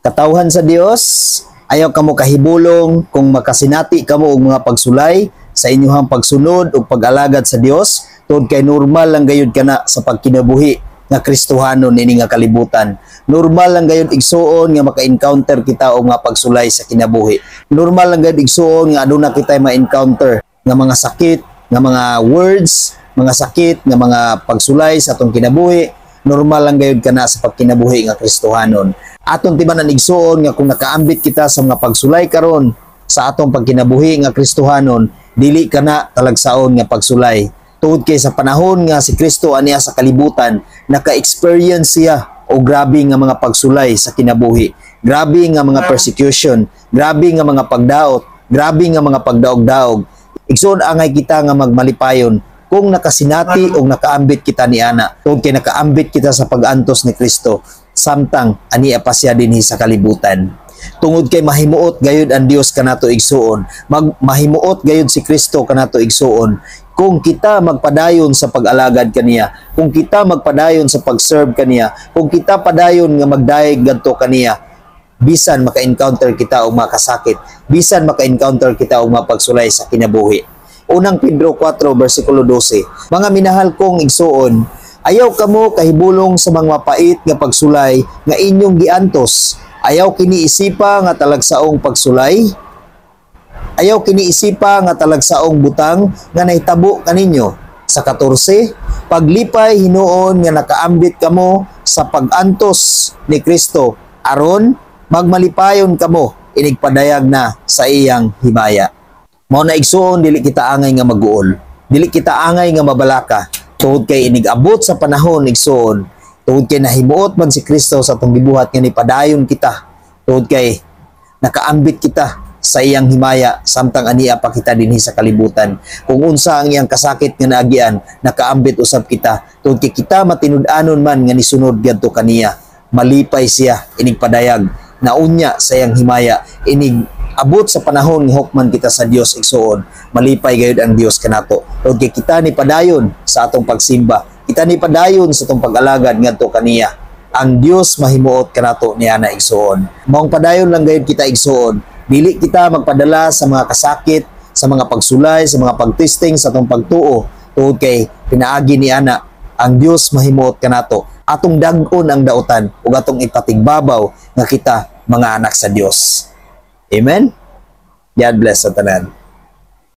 Katawhan sa Dios, ayaw kamo kahibulong kung makasinati kamo og mga pagsulay sa inyong pagsunod ug pag-alagad sa Dios, tungod kay normal lang gayud kana sa pagkinabuhi nga Kristohanon ini nga kalibutan. Normal lang gayud igsuon nga maka-encounter kita og mga pagsulay sa kinabuhi. Normal lang gayud igsuon nga aduna kitay ma-encounter nga mga sakit, nga mga words, mga sakit, nga mga pagsulay sa atong kinabuhi. Normal lang gayud kana sa pagkinabuhi nga Kristohanon. Aton tibanan igsuon nga kung nakaambit kita sa mga pagsulay karon sa atong pagkinabuhi nga Kristohanon, dili kana talagsaon nga pagsulay. Tungod kay sa panahon nga si Kristo aniya sa kalibutan, naka-experience siya o grabe nga mga pagsulay sa kinabuhi. Grabe nga mga persecution, grabe nga mga pagdaot, grabe nga mga pagdaog-daog. Igsuon angay kita nga magmalipayon kung nakasinati o nakaambit kita ni ana. Tungod kay nakaambit kita sa pag-antos ni Kristo, samtang aniya pa siya dinhi sa kalibutan. Tungod kay mahimuot gayud ang Dios kanato igsuon, mahimuot gayud si Kristo kanato igsuon, kung kita magpadayon sa pag-alagad kaniya, kung kita magpadayon sa pag-serve kaniya, kung kita padayon nga magdayeg ngadto kaniya, bisan maka-encounter kita og makasakit, bisan maka-encounter kita og mapagsulay sa kinabuhi. Unang Pedro 4 versikulo 12. Mga minahal kong igsuon, ayaw kamo kahibulong sa mga mapait nga pagsulay nga inyong giantos. Ayaw kiniisipa nga talagsaong pagsulay. Ayaw kiniisipa nga talagsaong butang nga nahitabo kaninyo. Sa 14, paglipay hinuon nga nakaambit kamo sa pag-antos ni Kristo, aron magmalipayon kamo inigpadayag na sa iyang himaya. Mao na igsuon, dili kita angay nga maguol, dili kita angay nga mabalaka, tungod kay inigabot sa panahon igsuon, tungod kay nahimuot man si Kristo sa atong gibuhat nga nipadayon kita, tungod kay nakaambit kita sa iyang himaya samtang aniya pa kita dinhi sa kalibutan. Kung unsa ang iyang kasakit nga naagian, nakaambit usab kita, tungod kay kita matinud-anon man nga nisunod gadto kaniya, malipay siya inigpadayag naunya sa iyang himaya, abot sa panahon nga hukman kita sa Dios igsuon, malipay gayud ang Dios kanato. Tungod kay kita ni padayon sa atong pagsimba, kita ni padayon sa atong pag-alagad ngadto kaniya. Ang Dios mahimuot kanato niya na igsuon. Maong padayon lang gayud kita igsuon. Dili kita magpadala sa mga kasakit, sa mga pagsulay, sa mga pagtesting sa atong pagtuo. Tungod kay pinaagi ni ana, ang Dios mahimuot kanato. Atong dag-on ang dautan ug atong ipatigbabaw nga kita mga anak sa Dios. Amen? God bless sa tanan.